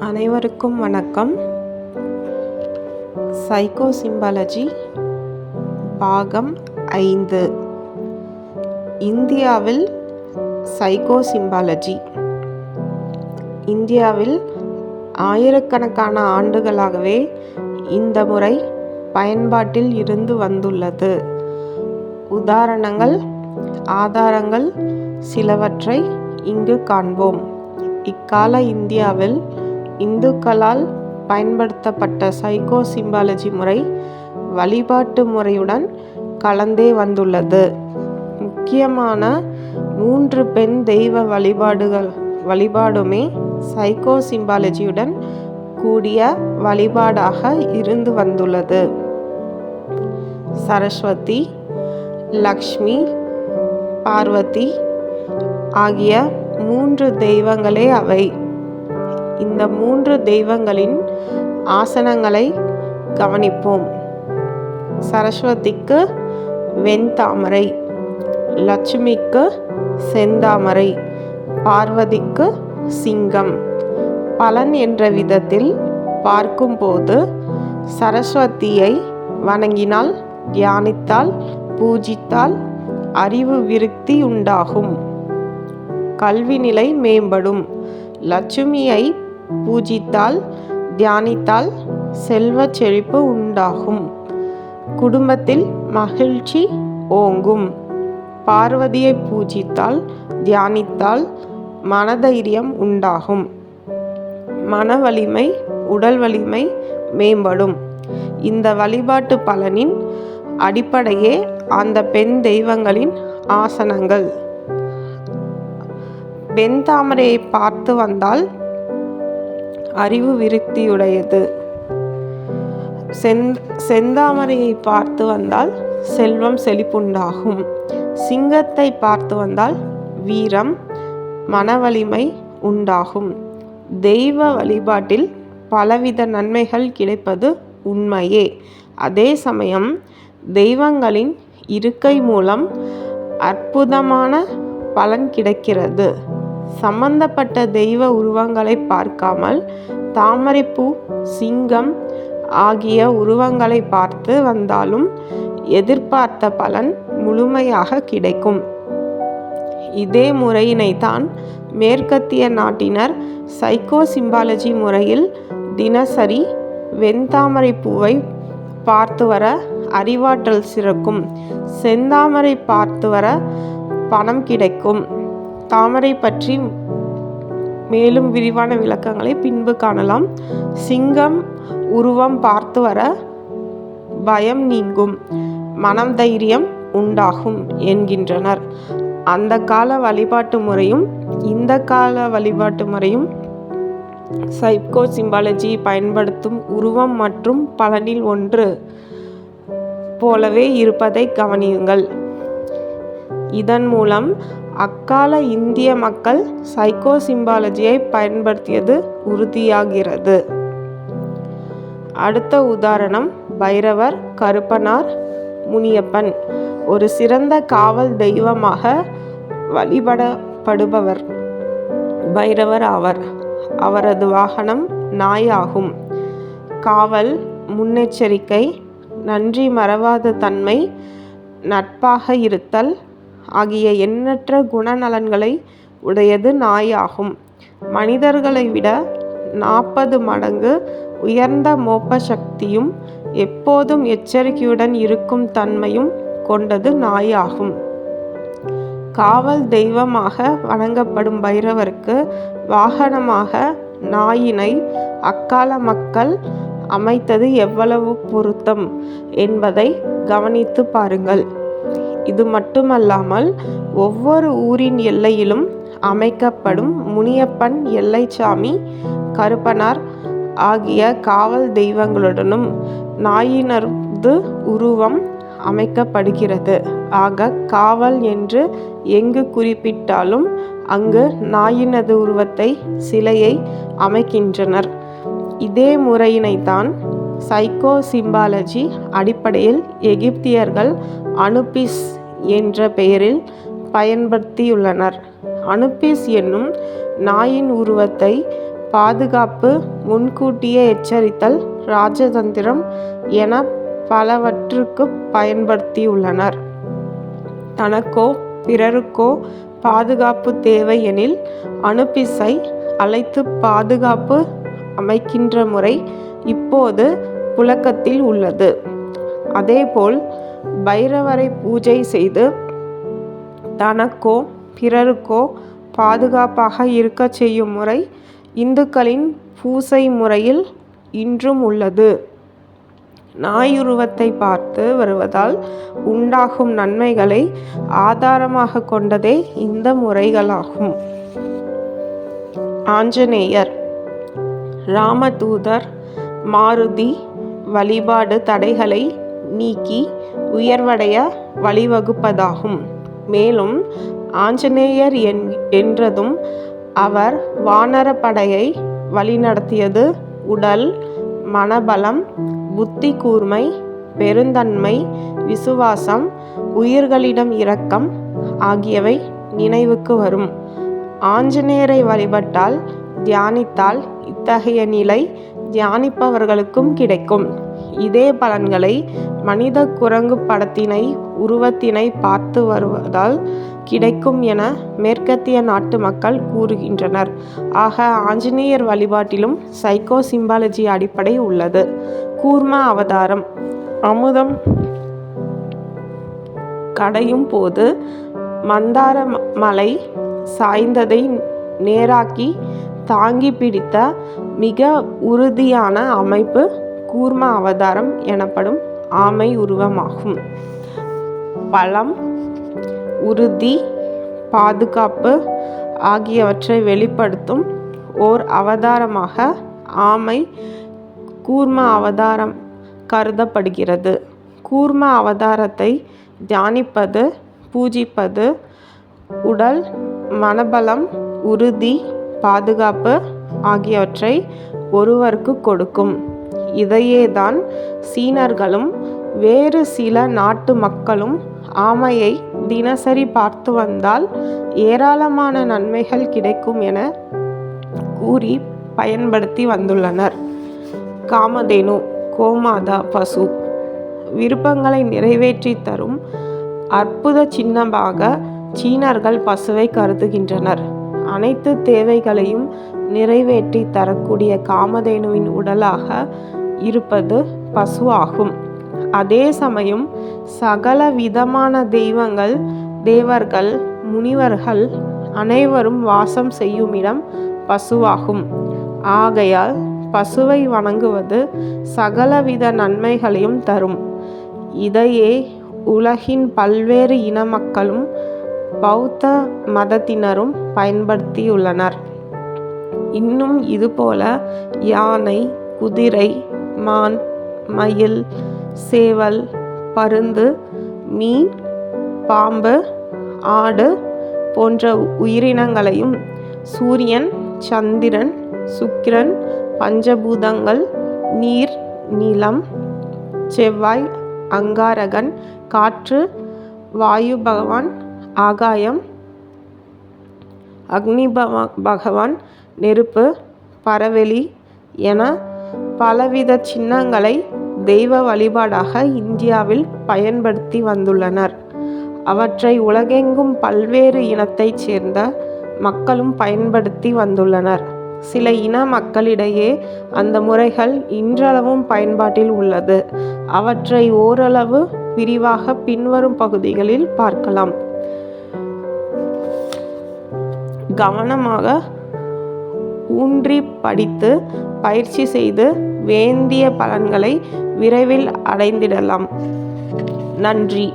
அனைவருக்கும் வணக்கம். சைக்கோசிம்பாலஜி பாகம் 5. இந்தியாவில் சைக்கோசிம்பாலஜி. இந்தியாவில் ஆயிரக்கணக்கான ஆண்டுகளாகவே இந்த முறை பயன்பாட்டில் இருந்து வந்துள்ளது. உதாரணங்கள், ஆதாரங்கள் சிலவற்றை இங்கு காண்போம். இக்கால இந்தியாவில் இந்துக்களால் பயன்படுத்தப்பட்ட சைக்கோசிம்பாலஜி முறை வழிபாட்டு முறையுடன் கலந்தே வந்துள்ளது. முக்கியமான 3 பெண் தெய்வ வழிபாடுமே சைக்கோசிம்பாலஜியுடன் கூடிய வழிபாடாக இருந்து வந்துள்ளது. சரஸ்வதி, லக்ஷ்மி, பார்வதி ஆகிய 3 தெய்வங்களே அவை. இந்த 3 தெய்வங்களின் ஆசனங்களை கவனிப்போம். சரஸ்வதிக்கு வெண்தாமரை, லட்சுமிக்கு செந்தாமரை, பார்வதிக்கு சிங்கம். பலன் என்ற விதத்தில் பார்க்கும்போது சரஸ்வதியை வணங்கினால், தியானித்தால், பூஜித்தால் அறிவு விருத்தி உண்டாகும், கல்வி நிலை மேம்படும். லட்சுமியை பூஜித்தால், தியானித்தால் செல்வ செழிப்பு உண்டாகும், குடும்பத்தில் மகிழ்ச்சி ஓங்கும். பார்வதியை பூஜித்தால், தியானித்தால் மனதைரியம் உண்டாகும், மன வலிமை, உடல் வலிமை மேம்படும். இந்த வழிபாட்டு பலனின் அடிப்படையே அந்த பெண் தெய்வங்களின் ஆசனங்கள். வெண்தாமரையை பார்த்து வந்தால் அறிவு விருத்தியுடையது. செந்தாமரையை பார்த்து வந்தால் செல்வம் செழிப்புண்டாகும். சிங்கத்தை பார்த்து வந்தால் வீரம், மன வலிமை உண்டாகும். தெய்வ வழிபாட்டில் பலவித நன்மைகள் கிடைப்பது உண்மையே. அதே சமயம் தெய்வங்களின் இருக்கை மூலம் அற்புதமான பலன் கிடைக்கிறது. சம்பந்தப்பட்ட தெய்வ உருவங்களை பார்க்காமல் தாமரைப்பூ, சிங்கம் ஆகிய உருவங்களை பார்த்து வந்தாலும் எதிர்பார்த்த பலன் முழுமையாக கிடைக்கும். இதே முறையினைத்தான் மேற்கத்திய நாட்டினர் சைக்கோசிம்பாலஜி முறையில் தினசரி வெண்தாமரை பூவை பார்த்து வர அறிவாற்றல் சிறக்கும், செந்தாமரை பார்த்து வர பணம் கிடைக்கும். தாமரை பற்றி மேலும் விரிவான விளக்கங்களை பின்பு காணலாம். சிங்கம் உருவம் பார்த்து வர பயம் நீங்கும், மனம் தைரியம் உண்டாகும் என்கின்றனர். அந்த கால வழிபாட்டு முறையும் இந்த கால வழிபாட்டு முறையும் சைக்கோசிம்பாலஜி பயன்படுத்தும் உருவம் மற்றும் பலனில் ஒன்று போலவே இருப்பதை கவனியுங்கள். இதன் மூலம் அக்கால இந்திய மக்கள் சைக்கோசிம்பாலஜியை பயன்படுத்தியது உறுதியாகிறது. அடுத்த உதாரணம், பைரவர், கருப்பனார், முனியப்பன். ஒரு சிறந்த காவல் தெய்வமாக வழிபடப்படுபவர் பைரவர் ஆவர். அவரது வாகனம் நாய் ஆகும். காவல், முன்னெச்சரிக்கை, நன்றி மறவாத தன்மை, நட்பாக இருத்தல் ஆகிய எண்ணற்ற குணநலன்களை உடையது நாய் ஆகும். மனிதர்களை விட 40 மடங்கு உயர்ந்த மோப்ப சக்தியும் எப்போதும் எச்சரிக்கையுடன் இருக்கும் தன்மையும் கொண்டது நாய் ஆகும். காவல் தெய்வமாக வணங்கப்படும் பைரவருக்கு வாகனமாக நாயினை அக்கால மக்கள் அமைத்தது எவ்வளவு பொருத்தம் என்பதை கவனித்து பாருங்கள். இது மட்டுமல்லாமல் ஒவ்வொரு ஊரின் எல்லையிலும் அமைக்கப்படும் முனியப்பன், எல்லைச்சாமி, கருப்பனார் ஆகிய காவல் தெய்வங்களுடனும் நாயினரது உருவம் அமைக்கப்படுகிறது. ஆக காவல் என்று எங்கு குறிப்பிட்டாலும் அங்கு நாயினது உருவத்தை, சிலையை அமைக்கின்றனர். இதே முறையினைத்தான் சைக்கோசிம்பாலஜி அடிப்படையில் எகிப்தியர்கள் அனுபிஸ் என்ற பெயரில் பயன்படுத்தியுள்ளனர். அனுபிஸ் என்னும் நாயின் உருவத்தை பாதுகாப்பு, முன்கூட்டியே எச்சரித்தல், இராஜதந்திரம் என பலவற்றுக்கு பயன்படுத்தியுள்ளனர். தனக்கோ பிறருக்கோ பாதுகாப்பு தேவை எனில் அனுபிஸை அழைத்து பாதுகாப்பு அமைக்கின்ற முறை இப்போது புழக்கத்தில் உள்ளது. அதேபோல் பைரவரை பூஜை செய்து தனக்கோ பிறருக்கோ பாதுகாப்பாக இருக்க செய்யும் முறை இந்துக்களின் பூசை முறையில் இன்றும் உள்ளது. நாயுருவத்தை பார்த்து வருவதால் உண்டாகும் நன்மைகளை ஆதாரமாக கொண்டதே இந்த முறைகளாகும். ஆஞ்சநேயர், ராமதூதர், மாருதி வழிபாடு தடைகளை நீக்கி உயர்வடைய வழிவகுப்பதாகும். மேலும் ஆஞ்சநேயர் என்றதும் அவர் வானர படையை வழிநடத்தியது உடல், மனபலம், புத்தி கூர்மை, பெருந்தன்மை, விசுவாசம், உயிர்களிடம் இரக்கம் ஆகியவை நினைவுக்கு வரும். ஆஞ்சநேயரை வழிபட்டால், தியானித்தால் இத்தகைய நிலை தியானிப்பவர்களுக்கும் கிடைக்கும். இதே பலன்களை மனித குரங்கு படத்தினை உருவத்தினை பார்த்து வருவதால் கிடைக்கும் என மேற்கத்திய நாட்டு மக்கள் கூறுகின்றனர். ஆக ஆஞ்சநேயர் வழிபாட்டிலும் சைக்கோ சிம்பாலஜி அடிப்படை உள்ளது. கூர்ம அவதாரம். அமுதம் கடையும் போது மந்தார மலை சாய்ந்ததை நேராக்கி தாங்கி பிடித்த மிக உறுதியான அமைப்பு கூர்ம அவதாரம் எனப்படும் ஆமை உருவமாகும். பலம், உறுதி, பாதுகாப்பு ஆகியவற்றை வெளிப்படுத்தும் ஓர் அவதாரமாக ஆமை கூர்ம அவதாரம் கருதப்படுகிறது. கூர்ம அவதாரத்தை தியானிப்பது, பூஜிப்பது உடல், மனபலம், உறுதி, பாதுகாப்பு ஆகியவற்றை ஒருவருக்கு கொடுக்கும். இதையேதான் சீனர்களும் வேறு சில நாட்டு மக்களும் ஆமையை தினசரி பார்த்து வந்தால் ஏராளமான நன்மைகள் கிடைக்கும் என கூறி பயன்படுத்தி வந்துள்ளனர். காமதேனு, கோமாதா பசு விருப்பங்களை நிறைவேற்றி தரும் அற்புத சின்னமாக சீனர்கள் பசுவை கருதுகின்றனர். அனைத்து தேவைகளையும் நிறைவேற்றி தரக்கூடிய காமதேனுவின் உடலாக இருப்பது பசு ஆகும். அதே சமயம் சகல விதமான தெய்வங்கள், தேவர்கள், முனிவர்கள் அனைவரும் வாசம் செய்யும் இடம் பசுவாகும். ஆகையால் பசுவை வணங்குவது சகலவித நன்மைகளையும் தரும். இதையே உலகின் பல்வேறு இன மக்களும் பௌத்த மதத்தினரும் பயன்படுத்தியுள்ளனர். இன்னும் இதுபோல யானை, குதிரை, மான், மயில், சேவல், பருந்து, மீன், பாம்பு, ஆடு போன்ற உயிரினங்களையும் சூரியன், சந்திரன், சுக்கிரன், பஞ்சபூதங்கள், நீர், நிலம், செவ்வாய், அங்காரகன், காற்று, வாயு பகவான், ஆகாயம், அக்னி பகவான், நெருப்பு, பரவெளி என பலவித சின்னங்களை தெய்வ வழிபாடாக இந்தியாவில் பயன்படுத்தி வந்துள்ளனர். அவற்றை உலகெங்கும் பல்வேறு இனத்தைச் சேர்ந்த மக்களும் பயன்படுத்தி வந்துள்ளனர். சில இன மக்களிடையே அந்த முறைகள் இன்றளவும் பயன்பாட்டில் உள்ளது. அவற்றை ஓரளவு விரிவாக பின்வரும் பகுதிகளில் பார்க்கலாம். கவனமாக ஊன்றி படித்து பயிற்சி செய்து வேண்டிய பலன்களை விரைவில் அடைந்திடலாம். நன்றி.